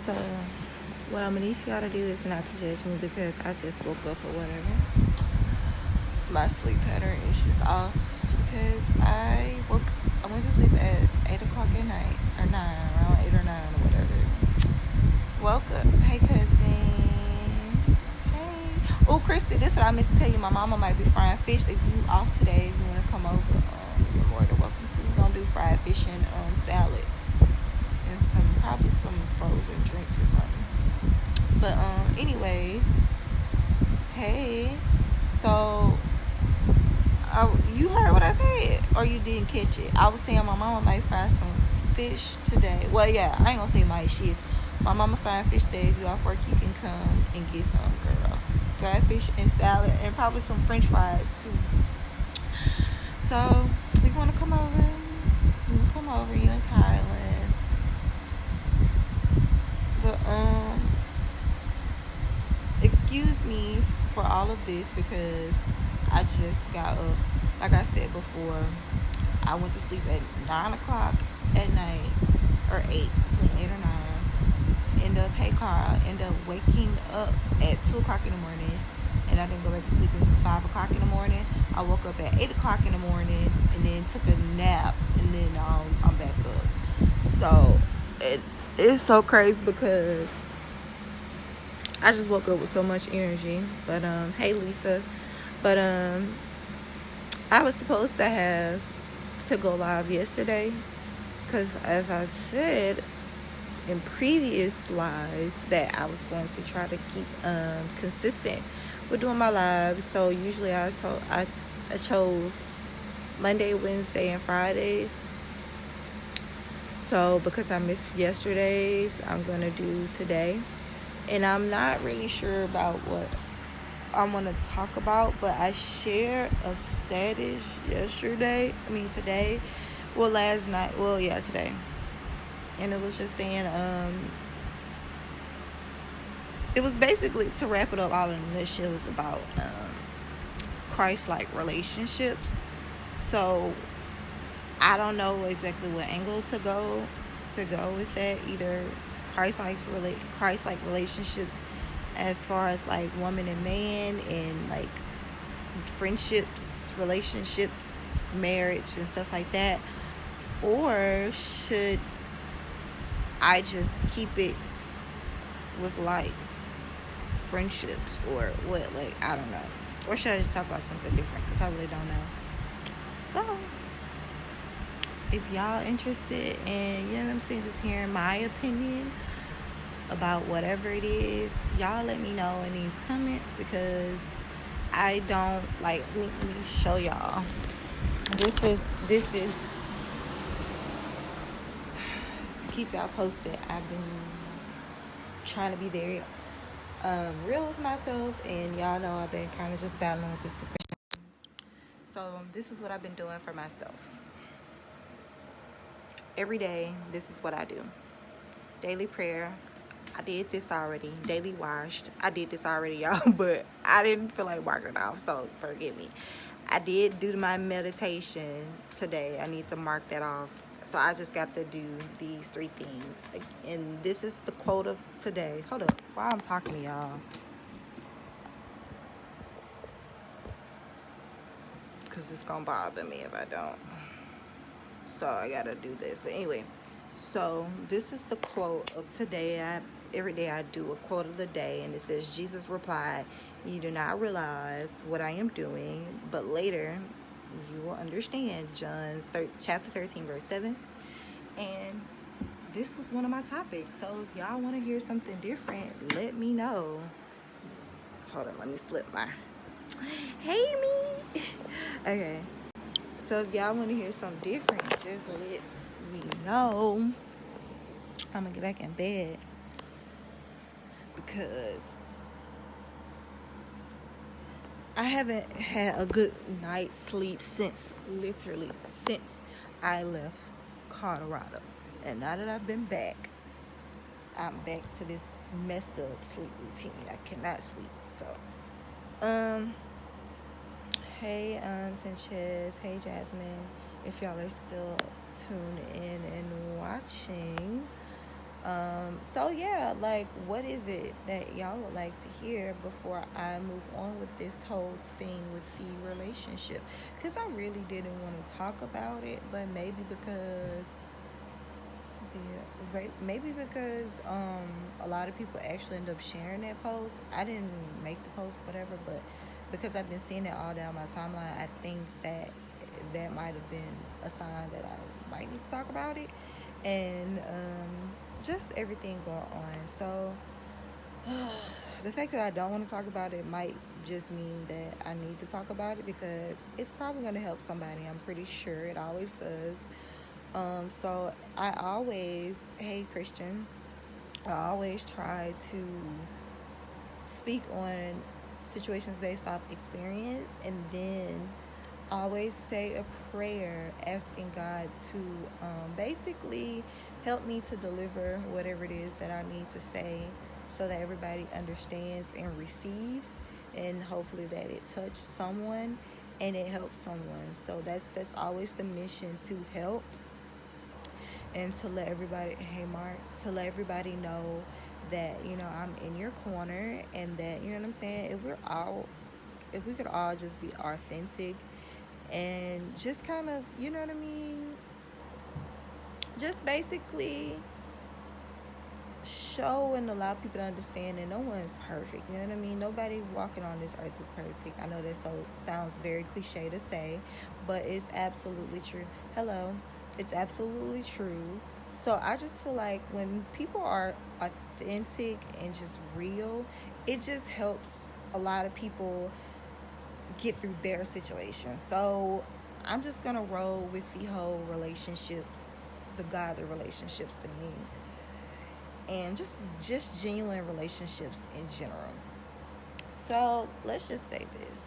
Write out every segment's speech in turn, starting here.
So, what I'm gonna need y'all to do is not to judge me because I just woke up or whatever. My sleep pattern is just off because I went to sleep at 8 o'clock at night, or 9, around 8 or 9 or whatever. Woke up. Hey, cousin. Hey. Oh, Christy, this is what I meant to tell you. My mama might be frying fish. If you off today, if you want to come over, you're more than welcome to. We're going to do fried fish and salad and probably some frozen drinks or something. But, anyways, hey. So, you heard what I said, or you didn't catch it. I was saying my mama might fry some fish today. Well, yeah, I ain't gonna say might. She is. My mama frying fish today. If you off work, you can come and get some, girl. Fried fish and salad, and probably some French fries too. So, you wanna come over? You can come over, you and Kylan. But excuse me for all of this because I just got up. Like I said before, I went to sleep at 9 o'clock at night, or 8, between 8 or 9. End up waking up at 2 o'clock in the morning, and I didn't go back to sleep until 5 o'clock in the morning. I woke up at 8 o'clock in the morning, and then took a nap, and then I'm back up. So, it's so crazy because I just woke up with so much energy. But, hey, Lisa. But, I was supposed to go live yesterday because, as I said in previous lives, that I was going to try to keep consistent with doing my lives. So usually I chose Monday, Wednesday, and Fridays. So because I missed yesterday's, I'm going to do today. And I'm not really sure about what I want to talk about, but I shared a status today. Last night. Today. And it was just saying, it was basically, to wrap it up all in a nutshell, is about Christ-like relationships. So I don't know exactly what angle to go with that. Either Christ-like relationships as far as like woman and man, and like friendships, relationships, marriage, and stuff like that, or should I just keep it with like friendships, or what? Like, I don't know. Or should I just talk about something different? Because I really don't know. So, if y'all interested in, you know what I'm saying, just hearing my opinion about whatever it is, y'all let me know in these comments, because I don't like. Let me show y'all. This is to keep y'all posted. I've been trying to be very real with myself, and y'all know I've been kind of just battling with this depression. So this is what I've been doing for myself. Every day, this is what I do. Daily prayer. I did this already. Daily washed. I did this already, y'all, but I didn't feel like marking it off, so forgive me. I did do my meditation today. I need to mark that off. So I just got to do these 3 things. And this is the quote of today. Hold up. While I'm talking to y'all, because it's going to bother me if I don't. So I got to do this. But anyway, so this is the quote of today. Every day I do a quote of the day, and it says, Jesus replied, "You do not realize what I am doing, but later you will understand." John chapter 13, verse 7. And this was one of my topics. So if y'all want to hear something different, let me know. Hold on, let me flip my... Hey, me! Okay. So if y'all want to hear something different, just let me know. I'm going to get back in bed, because I haven't had a good night's sleep since I left Colorado. And now that I've been back, I'm back to this messed up sleep routine. I cannot sleep. So, hey, Sanchez. Hey, Jasmine. If y'all are still tuned in and watching, So yeah, like, what is it that y'all would like to hear before I move on with this whole thing with the relationship? Because I really didn't want to talk about it, but maybe because a lot of people actually end up sharing that post. I didn't make the post, whatever, but because I've been seeing it all down my timeline, I think that that might have been a sign that I might need to talk about it, and just everything going on. So the fact that I don't want to talk about it might just mean that I need to talk about it because it's probably going to help somebody. I'm pretty sure it always does. So I always, hey Christian, I always try to speak on situations based off experience, and then I always say a prayer asking God to basically help me to deliver whatever it is that I need to say so that everybody understands and receives, and hopefully that it touched someone and it helps someone. So that's always the mission, to help and to let everybody, hey Mark, to let everybody know that, I'm in your corner, and that, you know what I'm saying, if we could all just be authentic and just kind of, you know what I mean, just basically show and allow people to understand that no one's perfect. You know what I mean? Nobody walking on this earth is perfect. I know that sounds very cliche to say, but it's absolutely true. Hello. It's absolutely true. So I just feel like when people are authentic and just real, it just helps a lot of people get through their situation. So I'm just gonna roll with the whole relationships, the godly relationships thing, and just genuine relationships in general. So let's just say this.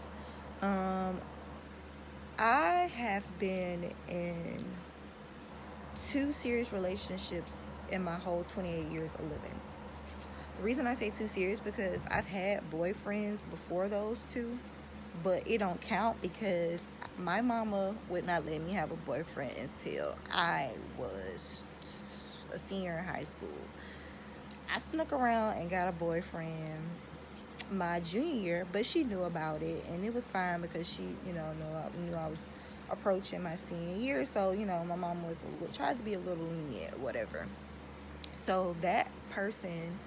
I have been in 2 serious relationships in my whole 28 years of living. The reason I say 2 serious because I've had boyfriends before those 2, but it don't count because my mama would not let me have a boyfriend until I was a senior in high school. I snuck around and got a boyfriend my junior year, but she knew about it, and it was fine because she, knew I was approaching my senior year. So, my mom tried to be a little lenient, whatever. So that person,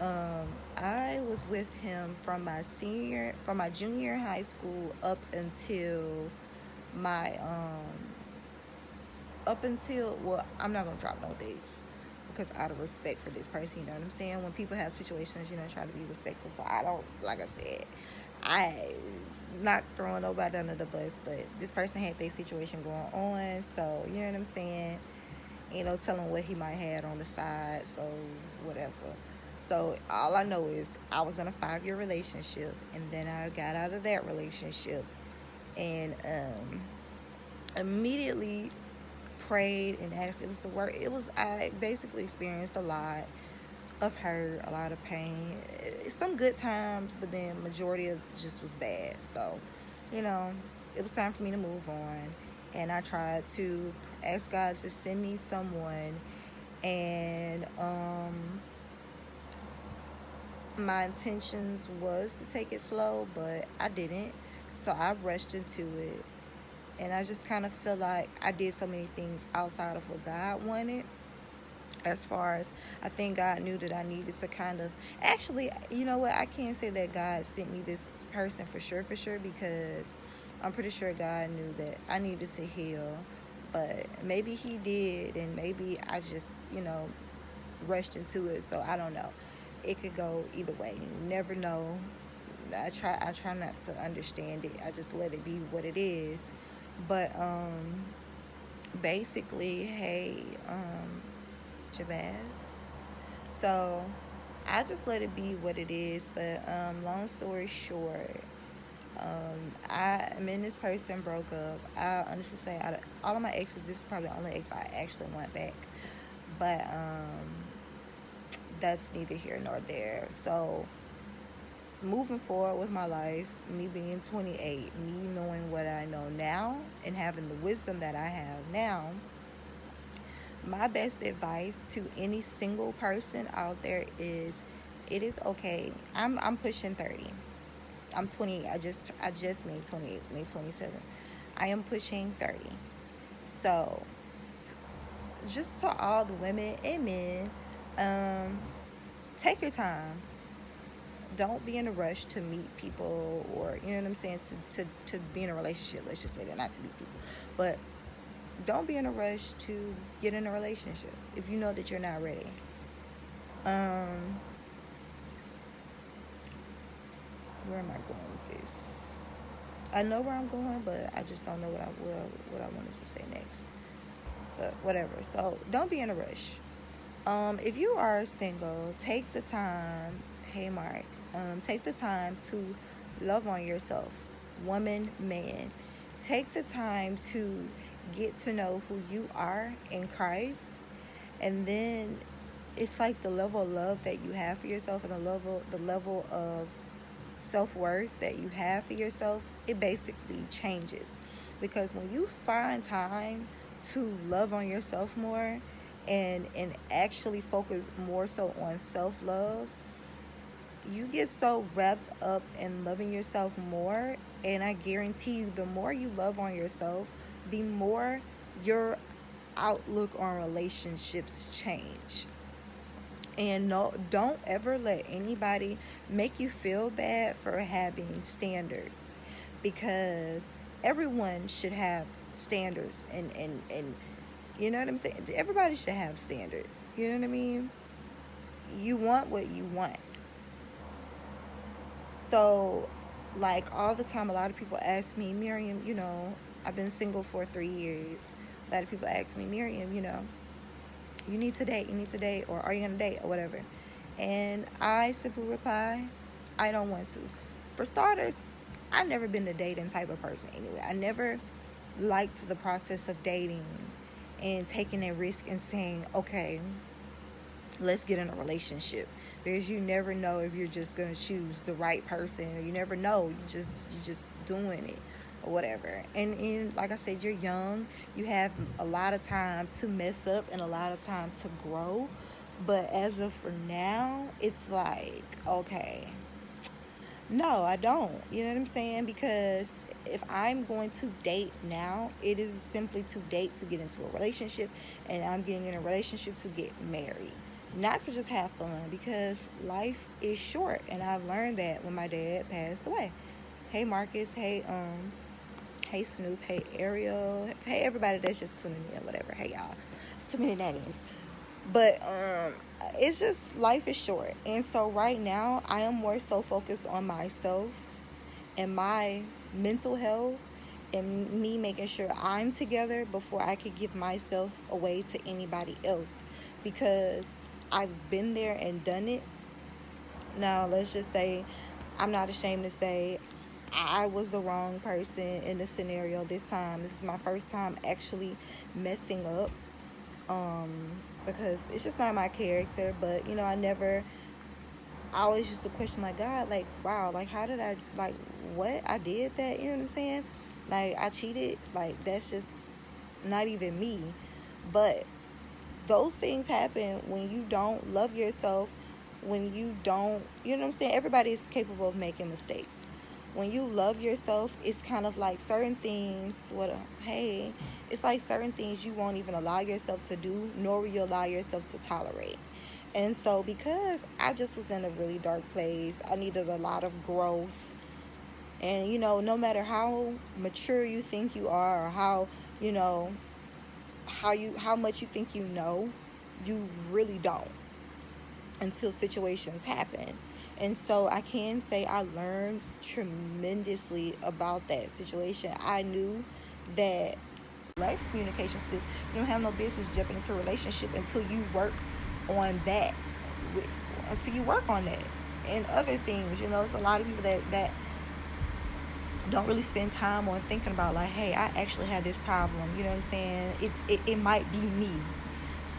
I was with him from my junior year in high school up until well, I'm not gonna drop no dates because out of respect for this person, you know what I'm saying? When people have situations, try to be respectful. So I don't, like I said, I not throwing nobody under the bus, but this person had their situation going on, so you know what I'm saying? Telling what he might have on the side, so whatever. So all I know is I was in a 5-year relationship, and then I got out of that relationship, and immediately prayed and asked. It was the word. I basically experienced a lot of hurt, a lot of pain, some good times, but then majority of just was bad. So, it was time for me to move on, and I tried to ask God to send me someone, and my intentions was to take it slow, but I didn't. So I rushed into it, and I just kind of feel like I did so many things outside of what God wanted. As far as, I think God knew that I needed to kind of, actually, you know what, I can't say that God sent me this person for sure, because I'm pretty sure God knew that I needed to heal, but maybe he did, and maybe I just, rushed into it. So I don't know. It could go either way. You never know. I try not to understand it. I just let it be what it is. But basically, hey, Jabaz. So I just let it be what it is. But long story short, me and this person broke up. I honestly say, out of all of my exes, this is probably the only ex I actually want back. But that's neither here nor there. So moving forward with my life, me being 28, me knowing what I know now, and having the wisdom that I have now, my best advice to any single person out there is, it is okay. I'm pushing 30. I'm 28. I just made 28, made 27. I am pushing 30. So, just to all the women and men, take your time. Don't be in a rush to meet people, or you know what I'm saying, to be in a relationship. Let's just say that, not to meet people, but don't be in a rush to get in a relationship if you know that you're not ready. Um, where am I going with this? I know where I'm going, but I just don't know what I wanted to say next. But whatever. So don't be in a rush. If you are single, take the time. Hey, Mark. Take the time to love on yourself, woman, man. Take the time to get to know who you are in Christ, and then it's like the level of love that you have for yourself, and the level of self-worth that you have for yourself, it basically changes. Because when you find time to love on yourself more, and actually focus more so on self-love, you get so wrapped up in loving yourself more, and I guarantee you, the more you love on yourself, the more your outlook on relationships change. And no, don't ever let anybody make you feel bad for having standards, because everyone should have standards, and you know what I'm saying? Everybody should have standards. You know what I mean? You want what you want. So, like, all the time, a lot of people ask me, Miriam, I've been single for 3 years. A lot of people ask me, Miriam, you need to date, or are you going to date, or whatever. And I simply reply, I don't want to. For starters, I've never been the dating type of person anyway. I never liked the process of dating and taking a risk and saying, okay, let's get in a relationship, because you never know if you're just going to choose the right person, or you never know, you just doing it or whatever. And like I said, you're young, you have a lot of time to mess up and a lot of time to grow, but as of for now, it's like, okay, no, I don't. You know what I'm saying? Because if I'm going to date now, it is simply to date to get into a relationship, and I'm getting in a relationship to get married, not to just have fun, because life is short, and I've learned that when my dad passed away. Hey, Marcus. Hey, Snoop. Hey, Ariel. Hey, everybody that's just tuning in, whatever. Hey, y'all. It's too many names. But it's just, life is short. And so right now, I am more so focused on myself and my mental health, and me making sure I'm together before I could give myself away to anybody else, because I've been there and done it. Now, let's just say, I'm not ashamed to say, I was the wrong person in the scenario this time. This is my first time actually messing up, because it's just not my character. But I always used to question, like, God, like, wow, like, how did I, like, what, I did that, you know what I'm saying? Like, I cheated, like, that's just not even me. But those things happen when you don't love yourself, when you don't, you know what I'm saying? Everybody is capable of making mistakes. When you love yourself, it's kind of like certain things, it's like certain things you won't even allow yourself to do, nor will you allow yourself to tolerate. And so, because I just was in a really dark place, I needed a lot of growth. And, no matter how mature you think you are, or how much you think you really don't, until situations happen. And so I can say I learned tremendously about that situation. I knew that life communication skills, you don't have no business jumping into a relationship until you work on that. Until you work on that and other things. It's a lot of people that don't really spend time on thinking about, like, hey, I actually have this problem. You know what I'm saying? It might be me.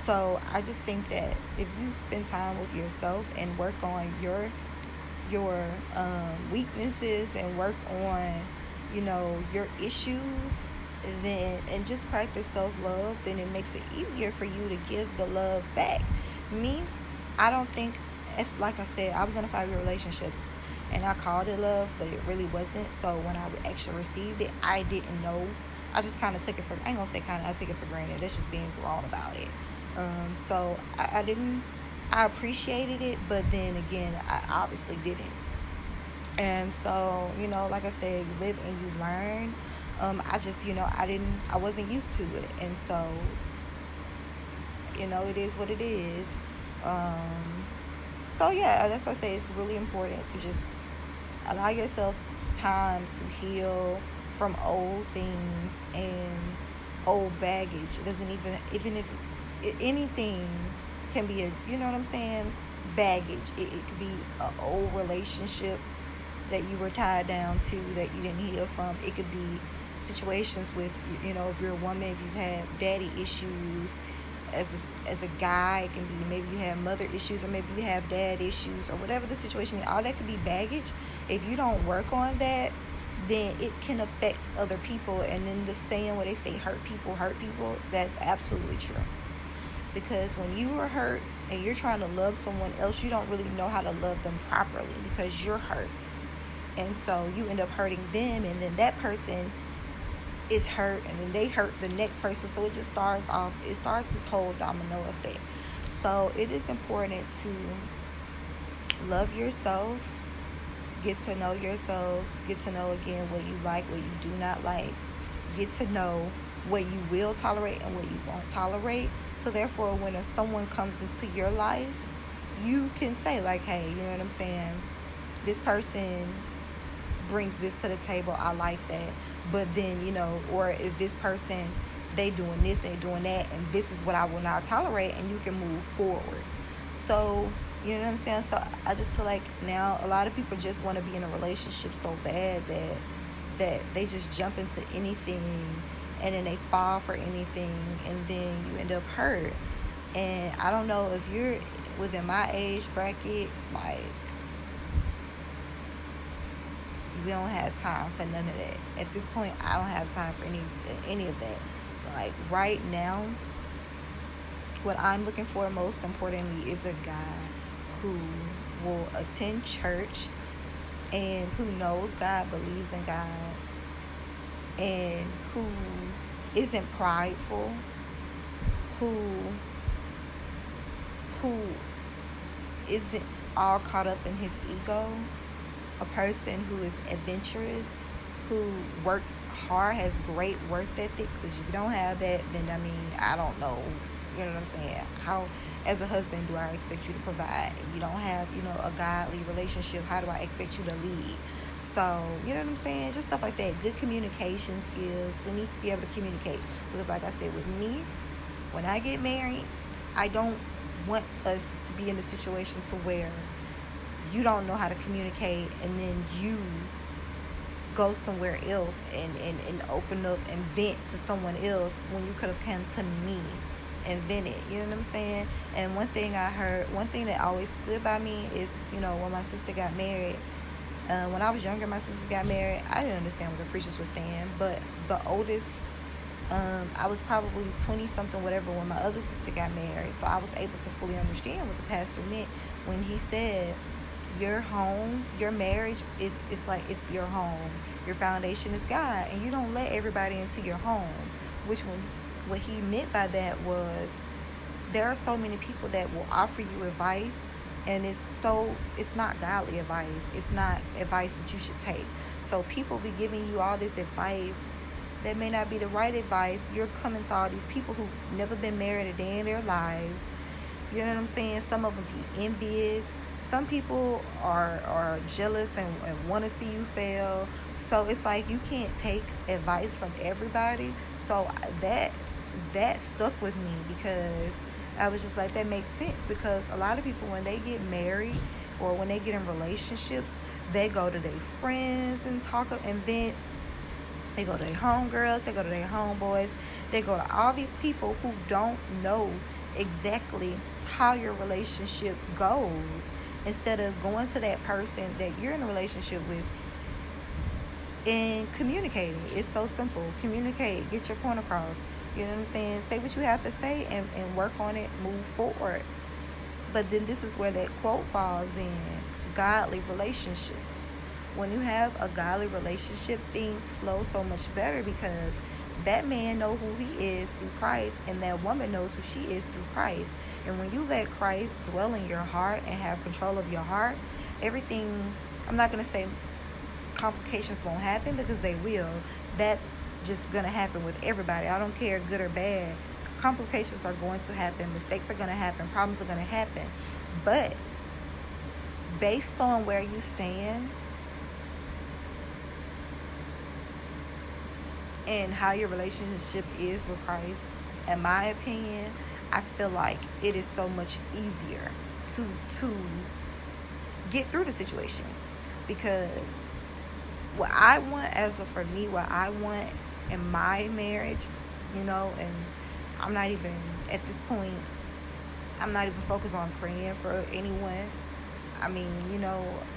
So I just think that if you spend time with yourself and work on your weaknesses, and work on your issues, then and just practice self-love, then it makes it easier for you to give the love back. Me, I don't think, if, like I said, I was in a 5-year relationship and I called it love, but it really wasn't. So when I actually received it, I didn't know. I just kind of took it for, I ain't gonna say kind of, I took it for granted. That's just being grown about it. So I didn't, I appreciated it, but then again, I obviously didn't. And so, like I said, you live and you learn. I just, I wasn't used to it. And so, it is what it is. Um, so yeah, that's why I say it's really important to just allow yourself time to heal from old things and old baggage. It doesn't even if anything can be you know what I'm saying, baggage. It could be an old relationship that you were tied down to that you didn't heal from. It could be situations with, if you're a woman, if you've had daddy issues. As a guy, it can be maybe you have mother issues, or maybe you have dad issues, or whatever the situation is. All that could be baggage. If you don't work on that, then it can affect other people. And then the saying where they say hurt people, that's absolutely true. Because when you are hurt and you're trying to love someone else, you don't really know how to love them properly because you're hurt. And so you end up hurting them, and then that person is hurt, and then they hurt the next person. So it starts this whole domino effect. So it is important to love yourself, get to know yourself, get to know again what you like, what you do not like, get to know what you will tolerate and what you won't tolerate. So therefore, when someone comes into your life, you can say like, hey, you know what I'm saying, this person brings this to the table, I like that. But then, or if this person, they doing this, they doing that, and this is what I will not tolerate, and you can move forward. So, you know what I'm saying? So I just feel like now a lot of people just want to be in a relationship so bad that they just jump into anything, and then they fall for anything, and then you end up hurt. And I don't know if you're within my age bracket, like, we don't have time for none of that. At this point, I don't have time for any of that. Like right now, what I'm looking for most importantly is a guy who will attend church and who knows God, believes in God, and who isn't prideful, who who isn't all caught up in his ego, a person who is adventurous, who works hard, has great work ethic. Because if you don't have that, then I don't know. You know what I'm saying? How, as a husband, do I expect you to provide? If you don't have, a godly relationship, how do I expect you to lead? So, you know what I'm saying? Just stuff like that. Good communication skills. We need to be able to communicate. Because like I said, with me, when I get married, I don't want us to be in a situation to where you don't know how to communicate, and then you go somewhere else and open up and vent to someone else when you could have come to me and vented. You know what I'm saying? And one thing that always stood by me is, when my sister got married, when I was younger, my sisters got married. I didn't understand what the preachers were saying, but the oldest, I was probably 20 something, whatever, when my other sister got married. So I was able to fully understand what the pastor meant when he said, your home, your marriage it's like it's your home. Your foundation is God, and you don't let everybody into your home. What he meant by that was, there are so many people that will offer you advice, and it's not godly advice. It's not advice that you should take. So people be giving you all this advice that may not be the right advice. You're coming to all these people who've never been married a day in their lives. You know what I'm saying? Some of them be envious. Some people are jealous and want to see you fail. So it's like you can't take advice from everybody. So that stuck with me, because I was just like, that makes sense. Because a lot of people, when they get married or when they get in relationships, they go to their friends and talk and vent. They go to their homegirls, they go to their homeboys, they go to all these people who don't know exactly how your relationship goes. Instead of going to that person that you're in a relationship with in communicating. It's so simple. Communicate, get your point across. You know what I'm saying? Say what you have to say and work on it, move forward. But then this is where that quote falls in: godly relationships. When you have a godly relationship, things flow so much better because that man know who he is through Christ and that woman knows who she is through Christ. And when you let Christ dwell in your heart and have control of your heart, everything, I'm not going to say complications won't happen, because they will. That's just going to happen with everybody. I don't care, good or bad. Complications are going to happen. Mistakes are going to happen. Problems are going to happen. But based on where you stand and how your relationship is with Christ, in my opinion, I feel like it is so much easier to get through the situation. Because what I want, for me, what I want in my marriage, and I'm not even, at this point, I'm not even focused on praying for anyone. I mean,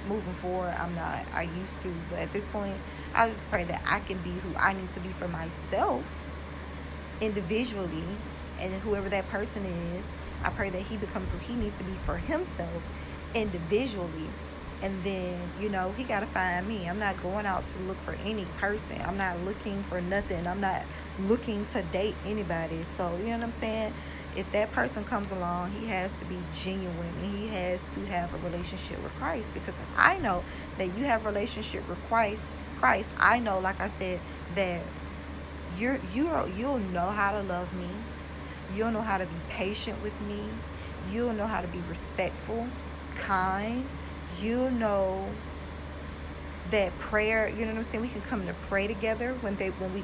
moving forward, I'm not. I used to, but at this point, I just pray that I can be who I need to be for myself individually, and whoever that person is, I pray that he becomes who he needs to be for himself individually. And then, he got to find me. I'm not going out to look for any person. I'm not looking for nothing. I'm not looking to date anybody. So, you know what I'm saying? If that person comes along, he has to be genuine and he has to have a relationship with Christ. Because if I know that you have a relationship with Christ, I know, like I said, that you'll know how to love me. You'll know how to be patient with me. You'll know how to be respectful, kind. You'll know that prayer, you know what I'm saying? We can come to pray together when we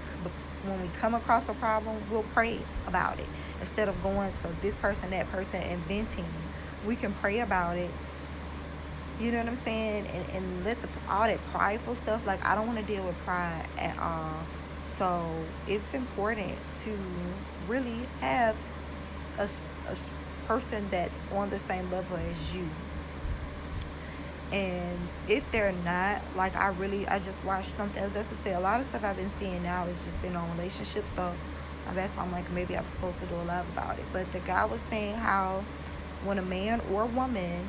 come across a problem. We'll pray about it instead of going to this person, that person, and venting. We can pray about it. You know what I'm saying? And let all that prideful stuff. Like, I don't want to deal with pride at all. So it's important to really have a person that's on the same level as you. And if they're not, like, I just watched something. That's to say, a lot of stuff I've been seeing now has just been on relationships. So that's why I'm like, maybe I'm supposed to do a lot about it. But the guy was saying how when a man or woman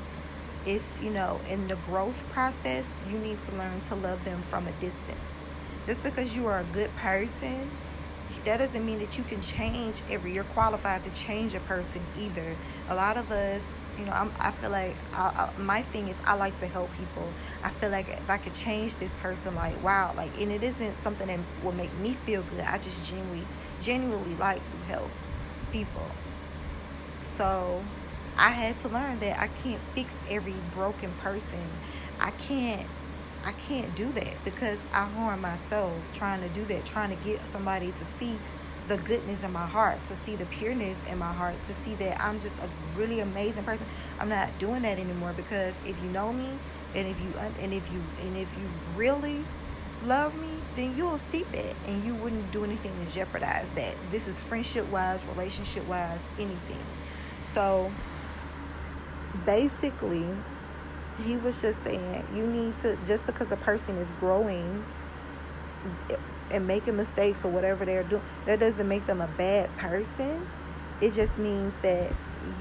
is, in the growth process, you need to learn to love them from a distance. Just because you are a good person, that doesn't mean that you can change you're qualified to change a person either. A lot of us, I feel like my thing is I like to help people. I feel like if I could change this person, like, wow, like, and it isn't something that will make me feel good. I just genuinely like to help people. So I had to learn that I can't fix every broken person. I can't do that, because I harm myself trying to do that, trying to get somebody to see the goodness in my heart, to see the pureness in my heart, to see that I'm just a really amazing person. I'm not doing that anymore, because if you know me and if you really love me, then you'll see that and you wouldn't do anything to jeopardize that. This is friendship wise, relationship wise, anything. So basically, he was just saying, you need to, just because a person is growing and making mistakes or whatever they're doing, that doesn't make them a bad person. It just means that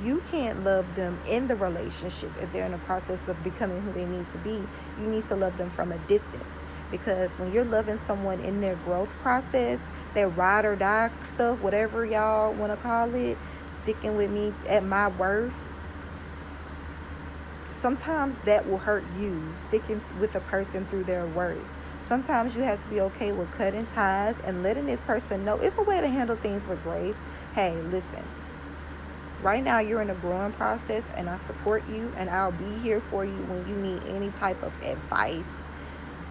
you can't love them in the relationship if they're in the process of becoming who they need to be. You need to love them from a distance, because when you're loving someone in their growth process, that ride or die stuff, whatever y'all want to call it, sticking with me at my worst, sometimes that will hurt you, sticking with a person through their worst. Sometimes you have to be okay with cutting ties and letting this person know. It's a way to handle things with grace. Hey, listen, right now you're in a growing process, and I support you, and I'll be here for you when you need any type of advice,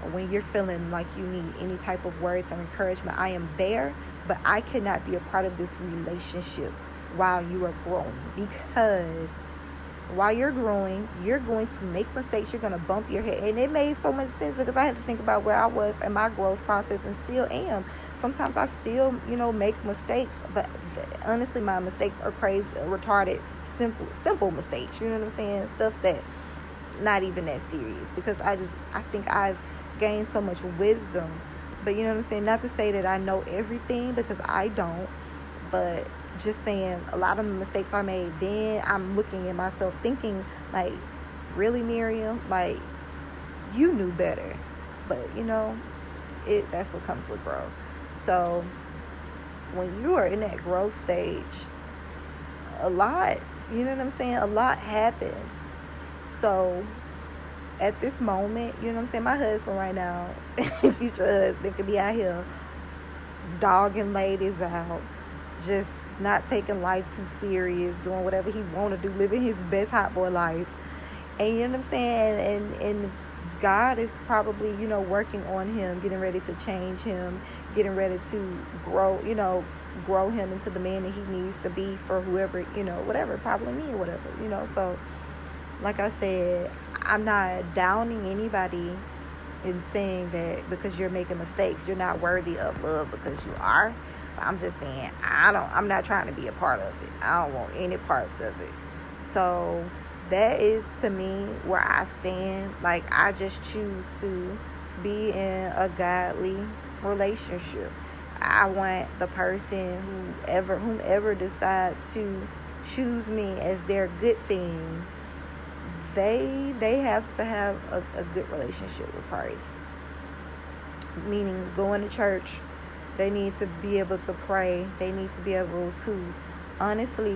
or when you're feeling like you need any type of words of encouragement. I am there, but I cannot be a part of this relationship while you are growing, because while you're growing, you're going to make mistakes. You're going to bump your head. And it made so much sense, because I had to think about where I was in my growth process, and still am. Sometimes I still, make mistakes. But honestly, my mistakes are crazy, retarded, simple mistakes. You know what I'm saying? Stuff that not even that serious. Because I think I've gained so much wisdom But you know what I'm saying? Not to say that I know everything, because I don't. But just saying, a lot of the mistakes I made then, I'm looking at myself thinking, like, really, Miriam? Like, you knew better. But, that's what comes with growth. So, when you are in that growth stage, a lot, you know what I'm saying? A lot happens. So, at this moment, you know what I'm saying? My husband right now, future husband, could be out here dogging ladies out, just not taking life too serious, doing whatever he want to do, living his best hot boy life. And you know what I'm saying? And God is probably, working on him, getting ready to change him, getting ready to grow him into the man that he needs to be for whoever, whatever, probably me or whatever. So, like I said, I'm not downing anybody in saying that because you're making mistakes, you're not worthy of love, because you are. I'm just saying, I'm not trying to be a part of it. I don't want any parts of it. So that is, to me, where I stand. Like, I just choose to be in a godly relationship. I want the person, whomever decides to choose me as their good thing, they have to have a good relationship with Christ. Meaning, going to church, they need to be able to pray. They need to be able to honestly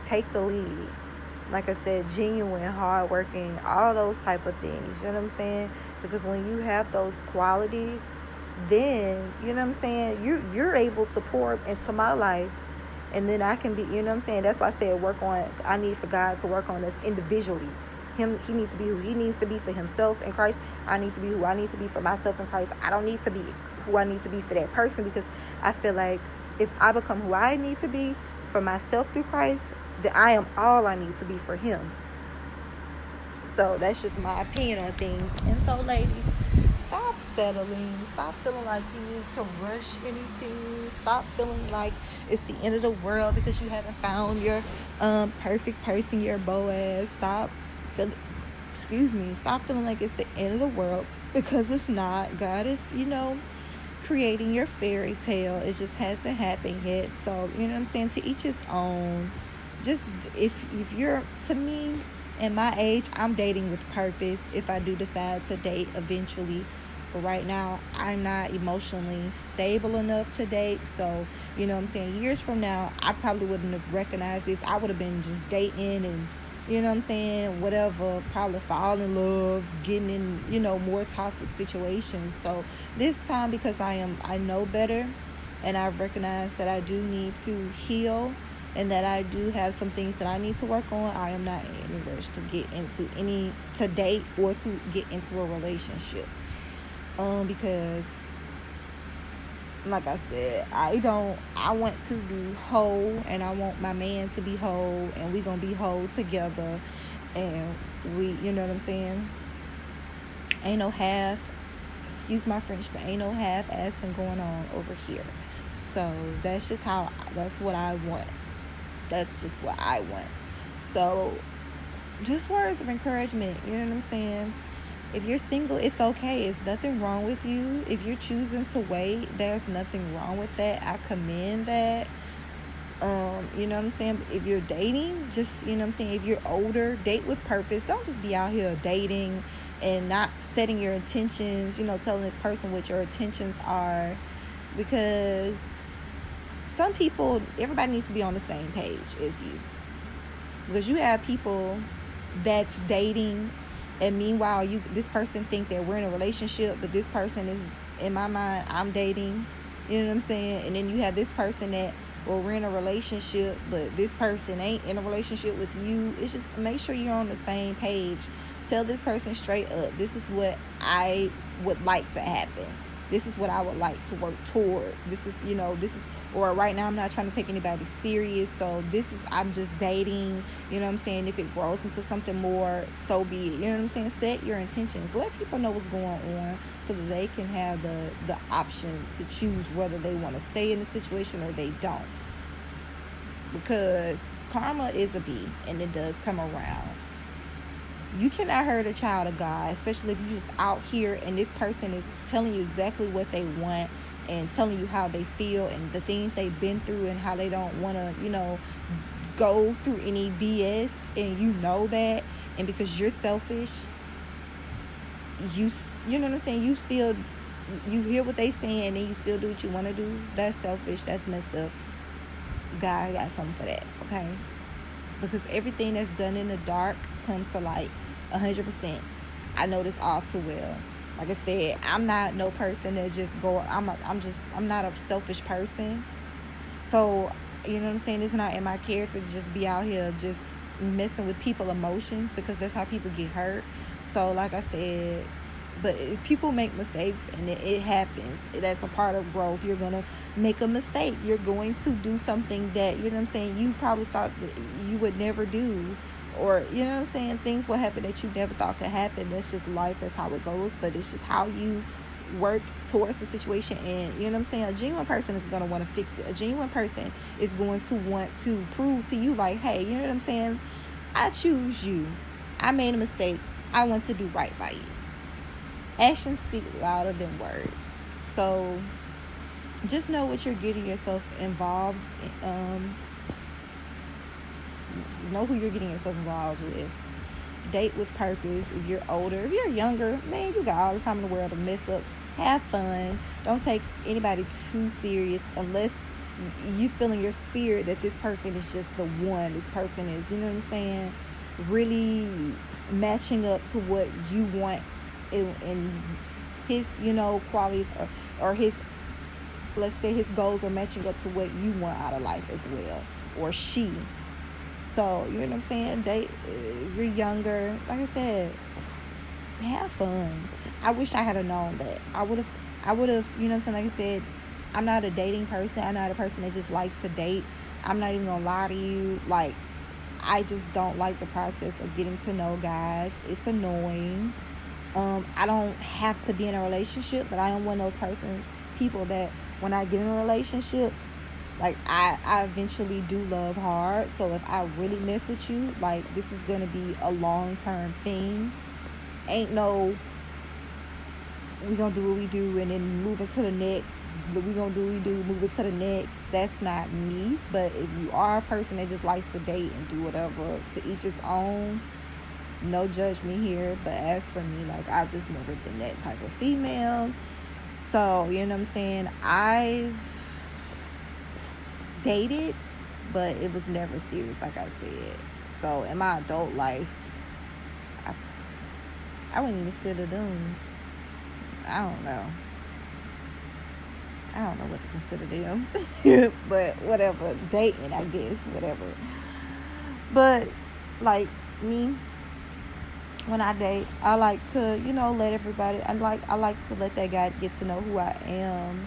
take the lead. Like I said, genuine, hardworking, all those type of things. You know what I'm saying? Because when you have those qualities, then, you know what I'm saying, you're able to pour into my life. And then I can be, you know what I'm saying? That's why I said I need for God to work on us individually. He needs to be who he needs to be for himself in Christ. I need to be who I need to be for myself in Christ. I don't need to be who I need to be for that person, because I feel like if I become who I need to be for myself through Christ, then I am all I need to be for him. So that's just my opinion on things. And so, ladies, stop settling. Stop feeling like you need to rush anything. Stop feeling like it's the end of the world because you haven't found your perfect person, your Boaz. Stop feeling like it's the end of the world, because it's not. God is, creating your fairy tale. It just hasn't happened yet. So, you know what I'm saying? To each his own. Just if you're, to me, in my age, I'm dating with purpose if I do decide to date eventually. But right now, I'm not emotionally stable enough to date. So, you know what I'm saying? Years from now, I probably wouldn't have recognized this. I would have been just dating and, you know what I'm saying, whatever, probably fall in love, getting in, more toxic situations. So this time, because I know better, and I recognize that I do need to heal, and that I do have some things that I need to work on, I am not in any rush to date or to get into a relationship. Because, like I said, I want to be whole, and I want my man to be whole, and we gonna be whole together, and you know what I'm saying? Ain't no excuse my French, but ain't no half-assing going on over here. So that's what I want. That's just what I want. So, just words of encouragement, you know what I'm saying? If you're single, it's okay. It's nothing wrong with you. If you're choosing to wait, there's nothing wrong with that. I commend that. You know what I'm saying? If you're dating, just, you know what I'm saying, if you're older, date with purpose. Don't just be out here dating and not setting your intentions, telling this person what your intentions are. Because some people, everybody needs to be on the same page as you. Because you have people that's dating, and meanwhile this person think that we're in a relationship, but this person is, in my mind, I'm dating. You know what I'm saying? And then you have this person that, well, we're in a relationship, but this person ain't in a relationship with you. It's just, make sure you're on the same page. Tell this person straight up, this is what I would like to happen. This is what I would like to work towards. Or right now I'm not trying to take anybody serious. So I'm just dating. You know what I'm saying? If it grows into something more, so be it. You know what I'm saying? Set your intentions. Let people know what's going on so that they can have the option to choose whether they want to stay in the situation or they don't. Because karma is a bee, and it does come around. You cannot hurt a child of God, especially if you're just out here and this person is telling you exactly what they want and telling you how they feel and the things they've been through and how they don't want to, go through any BS, and you know that, and because you're selfish, you know what I'm saying, you hear what they saying and you still do what you want to do. That's selfish. That's messed up. God got something for that, okay? Because everything that's done in the dark comes to light 100%. I know this all too well. Like I said, I'm not no person that just go. I'm not a selfish person. So you know what I'm saying. It's not in my character to just be out here just messing with people emotions, because that's how people get hurt. So like I said, but if people make mistakes and it happens, that's a part of growth. You're gonna make a mistake. You're going to do something that, you know what I'm saying, you probably thought that you would never do, or you know what I'm saying, things will happen that you never thought could happen. That's just life. That's how it goes. But it's just how you work towards the situation. And you know what I'm saying, a genuine person is going to want to fix it. A genuine person is going to want to prove to you, like, hey, you know what I'm saying, I choose you. I made a mistake. I want to do right by you. Actions speak louder than words. So just know what you're getting yourself involved in. Know who you're getting yourself involved with. Date with purpose. If you're older, if you're younger, man, you got all the time in the world to mess up. Have fun. Don't take anybody too serious unless you feel in your spirit that this person is just the one. This person is, you know what I'm saying, really matching up to what you want in his, qualities, or his, let's say his goals are matching up to what you want out of life as well, or she. So you know what I'm saying, date. If you're younger, like I said, have fun. I wish I had known that. I would have, you know what I'm saying, like I said, I'm not a dating person. I'm not a person that just likes to date. I'm not even gonna lie to you. Like, I just don't like the process of getting to know guys. It's annoying. I don't have to be in a relationship, but I am one of those people that when I get in a relationship, like, I eventually do love hard. So if I really mess with you, like, this is going to be a long-term thing. Ain't no, we going to do what we do and then move into the next. We going to do what we do, move into the next. That's not me. But if you are a person that just likes to date and do whatever, to each his own, no judgment here. But as for me, like, I've just never been that type of female. So, you know what I'm saying, I've dated, but it was never serious, like I said. So in my adult life, I wouldn't even consider them. I don't know what to consider them. But whatever, dating, I guess, whatever. But like me, when I date, I like to, let everybody, I like to let that guy get to know who I am.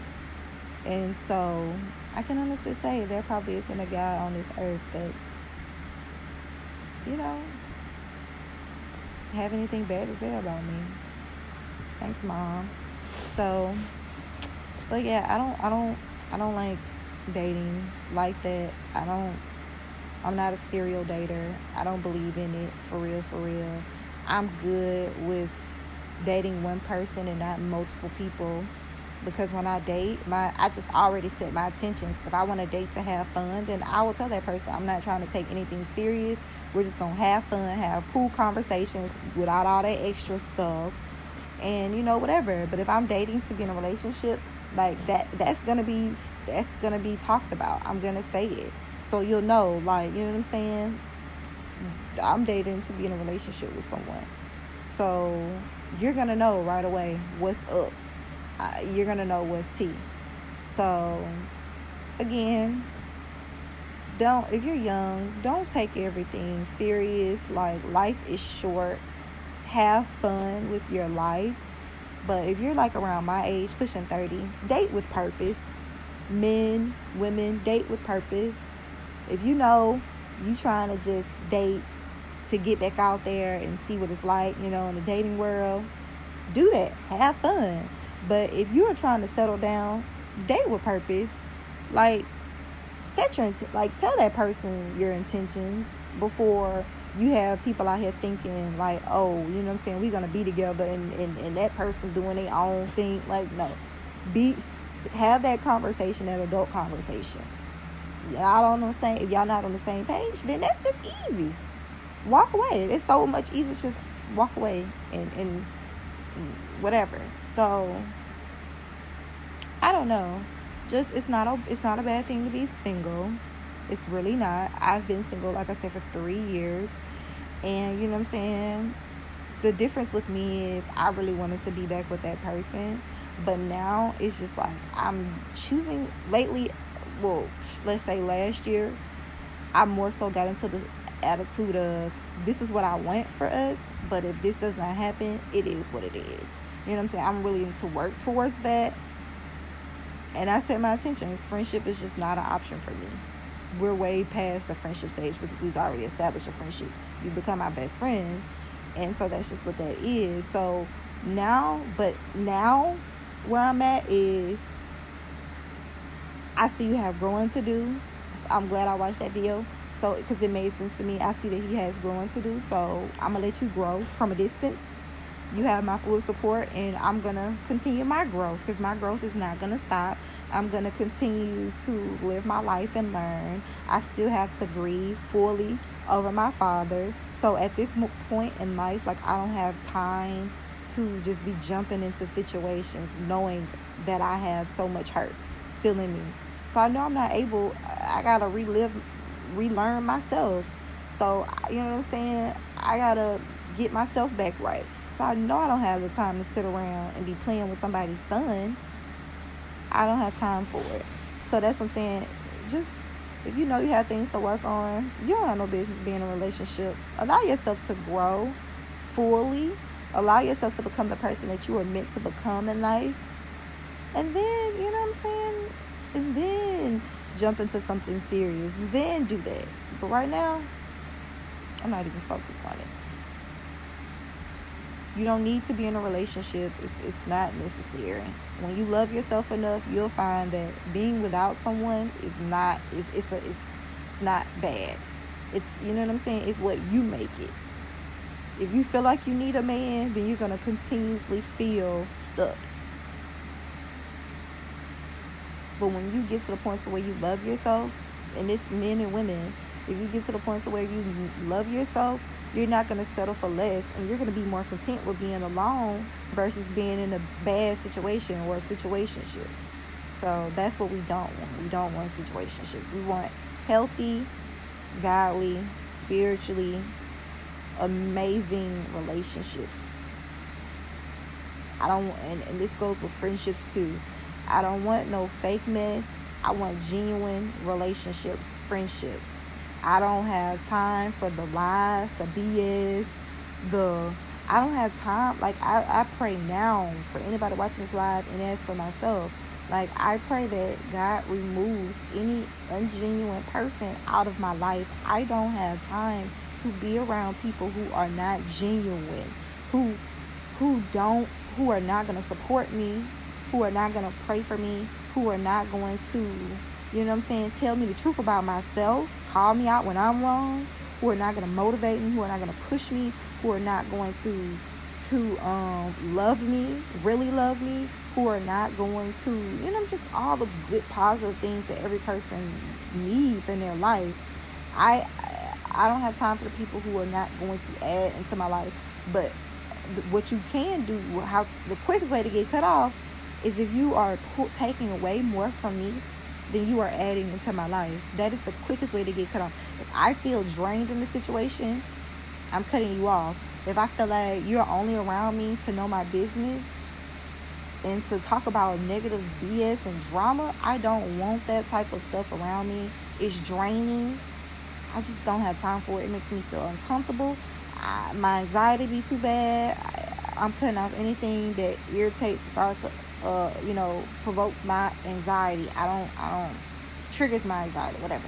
And so I can honestly say there probably isn't a guy on this earth that, have anything bad to say about me. Thanks, Mom. So, but yeah, I don't like dating like that. I'm not a serial dater. I don't believe in it, for real. I'm good with dating one person and not multiple people. Because when I date, I just already set my intentions. If I want to date to have fun, then I will tell that person I'm not trying to take anything serious. We're just going to have fun, have cool conversations without all that extra stuff. And, whatever. But if I'm dating to be in a relationship, like that's going to be talked about. I'm going to say it. So you'll know, like, you know what I'm saying? I'm dating to be in a relationship with someone. So you're going to know right away what's up. You're going to know what's tea. So, again, if you're young, don't take everything serious. Like, life is short. Have fun with your life. But if you're like around my age, pushing 30, date with purpose. Men, women, date with purpose. If you trying to just date to get back out there and see what it's like, in the dating world, do that. Have fun. But if you are trying to settle down, date with purpose. Like, tell that person your intentions before You have people out here thinking like, oh, you know what I'm saying, we're gonna be together, and that person doing their own thing. Like, no, have that conversation, that adult conversation. Y'all on the same, if y'all not on the same page, then that's just easy. Walk away. It's so much easier to just walk away and whatever. So I don't know. Just it's not a bad thing to be single. It's really not. I've been single, like I said, for 3 years. And you know what I'm saying? The difference with me is I really wanted to be back with that person. But now it's just like I'm choosing lately, well, let's say last year, I more so got into the attitude of this is what I want for us. But if this does not happen, it is what it is. You know what I'm saying? I'm willing to work towards that. And I set my intentions. Friendship is just not an option for me. We're way past the friendship stage because we've already established a friendship. You become my best friend. And so that's just what that is. So now where I'm at is I see you have growing to do. I'm glad I watched that video. So, because it made sense to me. I see that he has growing to do. So I'm going to let you grow from a distance. You have my full support, and I'm going to continue my growth because my growth is not going to stop. I'm going to continue to live my life and learn. I still have to grieve fully over my father. So at this point in life, like, I don't have time to just be jumping into situations knowing that I have so much hurt still in me. So I know I'm not able, I got to relearn myself. So, you know what I'm saying? I got to get myself back right. So I know I don't have the time to sit around and be playing with somebody's son. I don't have time for it. So that's what I'm saying. Just, if you know you have things to work on, you don't have no business being in a relationship. Allow yourself to grow fully. Allow yourself to become the person that you are meant to become in life. And then, you know what I'm saying? And then jump into something serious. Then do that. But right now, I'm not even focused on it. You don't need to be in a relationship. It's not necessary. When you love yourself enough, you'll find that being without someone is not it's not bad. It's, you know what I'm saying? It's what you make it. If you feel like you need a man, then you're gonna continuously feel stuck. But when you get to the point to where you love yourself, and it's men and women, if you get to the point to where you love yourself, you're not going to settle for less, and you're going to be more content with being alone versus being in a bad situation or a situationship. So that's what we don't want. We don't want situationships. We want healthy, godly, spiritually amazing relationships. I don't, and this goes with friendships too. I don't want no fake mess. I want genuine relationships, friendships. I don't have time for the lies, the BS, I don't have time. Like, I pray now for anybody watching this live, and as for myself, like, I pray that God removes any ungenuine person out of my life. I don't have time to be around people who are not genuine, who are not going to support me, who are not going to pray for me, who are not going to, you know what I'm saying, tell me the truth about myself, call me out when I'm wrong, who are not going to motivate me, who are not going to push me, who are not going to love me, really love me, who are not going to, you know, just all the good positive things that every person needs in their life. I don't have time for the people who are not going to add into my life. But what you can do, how the quickest way to get cut off is if you are taking away more from me than you are adding into my life. That is the quickest way to get cut off. If I feel drained in the situation, I'm cutting you off. If I feel like you're only around me to know my business and to talk about negative BS and drama, I don't want that type of stuff around me. It's draining. I just don't have time for it. It makes me feel uncomfortable. My anxiety be too bad. I'm cutting off anything that irritates, starts, provokes my anxiety. I don't triggers my anxiety, whatever.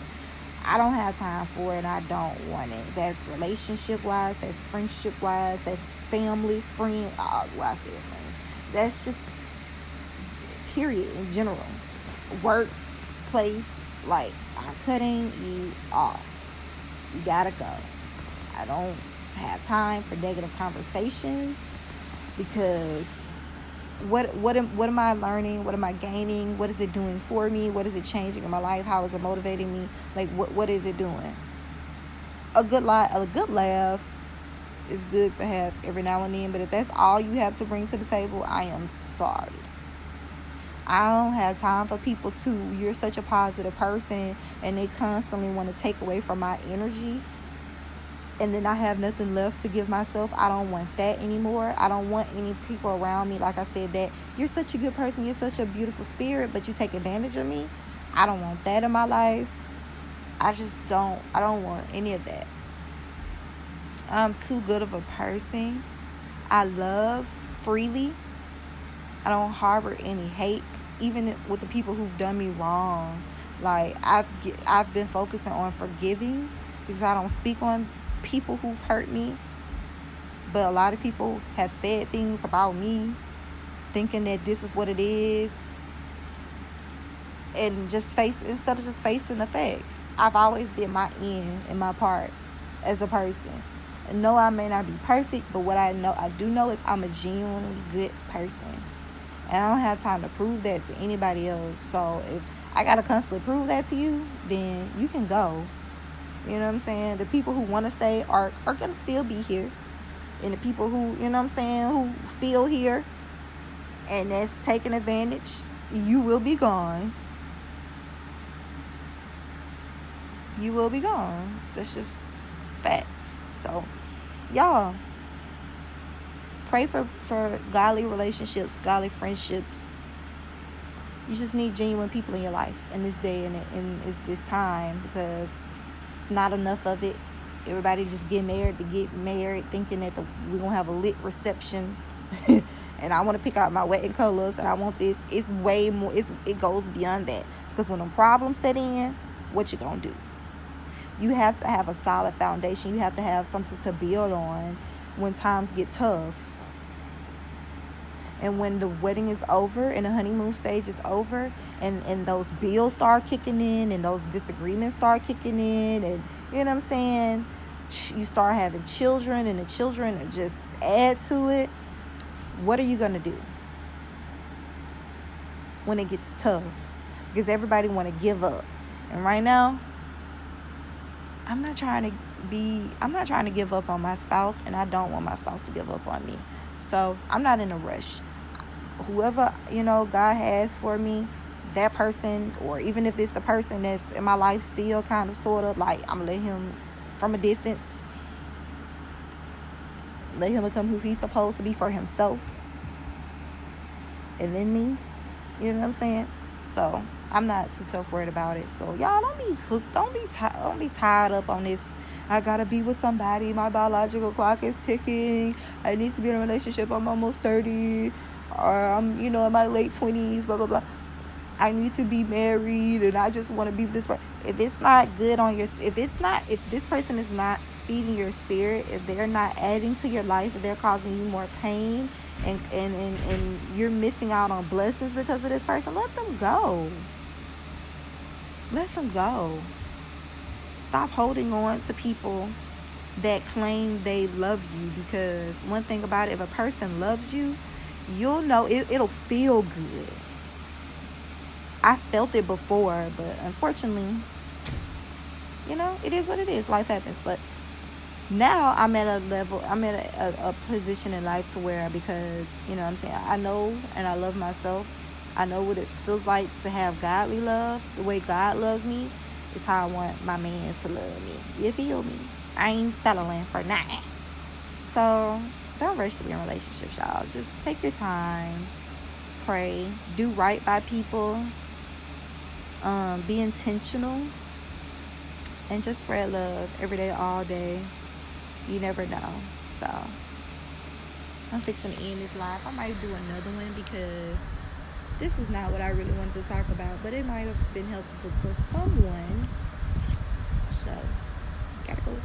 I don't have time for it, and I don't want it. That's relationship wise, that's friendship wise, that's family, friend. I said friends. That's just period in general. Workplace, like, I'm cutting you off. You gotta go. I don't have time for negative conversations because what am I learning? What am I gaining? What is it doing for me? What is it changing in my life? How is it motivating me? Like what is it doing? A good laugh is good to have every now and then, but if that's all you have to bring to the table, I am sorry. I don't have time for people too. You're such a positive person and they constantly want to take away from my energy, and then I have nothing left to give myself. I don't want that anymore. I don't want any people around me, like I said, that you're such a good person, you're such a beautiful spirit, but you take advantage of me. I don't want that in my life. I don't want any of that. I'm too good of a person. I love freely. I don't harbor any hate, even with the people who've done me wrong. Like I've been focusing on forgiving because I don't speak on people who've hurt me. But a lot of people have said things about me, thinking that this is what it is, and instead of just facing the facts. I've always did my end and my part as a person. And no, I may not be perfect, but what I do know is I'm a genuinely good person. And I don't have time to prove that to anybody else. So if I got to constantly prove that to you, then you can go. You know what I'm saying? The people who want to stay are going to still be here. And the people who, you know what I'm saying, who still here and that's taking advantage, you will be gone. You will be gone. That's just facts. So, y'all, pray for godly relationships, godly friendships. You just need genuine people in your life in this day and in this time, because it's not enough of it. Everybody just get married to get married, thinking that we're going to have a lit reception. And I want to pick out my wedding colors and I want this. It's way more. It goes beyond that. Because when the problems set in, what you going to do? You have to have a solid foundation. You have to have something to build on when times get tough. And when the wedding is over and the honeymoon stage is over, and those bills start kicking in and those disagreements start kicking in, and you know what I'm saying, you start having children and the children just add to it, what are you going to do when it gets tough? Because everybody want to give up. And right now, I'm not trying to give up on my spouse, and I don't want my spouse to give up on me. So I'm not in a rush. Whoever, God has for me, that person, or even if it's the person that's in my life still kind of sort of, like, I'm going to let him from a distance, let him become who he's supposed to be for himself, and then me. You know what I'm saying? So I'm not too tough worried about it. So y'all, don't be hooked. Don't be tied up on this. I gotta be with somebody. My biological clock is ticking. I need to be in a relationship. I'm almost 30, or I'm in my late 20s. Blah blah blah. I need to be married, and I just want to be with this person. If it's not good on your, if this person is not feeding your spirit, if they're not adding to your life, if they're causing you more pain, and you're missing out on blessings because of this person, let them go. Let them go. Stop holding on to people that claim they love you, because one thing about it, if a person loves you, you'll know it'll feel good. I felt it before, but unfortunately, it is what it is. Life happens. But now I'm at a position in life to where, because, I'm saying, I know and I love myself. I know what it feels like to have godly love. The way God loves me is how I want my man to love me. You feel me? I ain't settling for nothing. So don't rush to be in relationships, y'all. Just take your time. Pray. Do right by people. Be intentional. And just spread love every day, all day. You never know. So I'm fixing to end this live. I might do another one, because this is not what I really wanted to talk about, but it might have been helpful to someone. So, gotta go.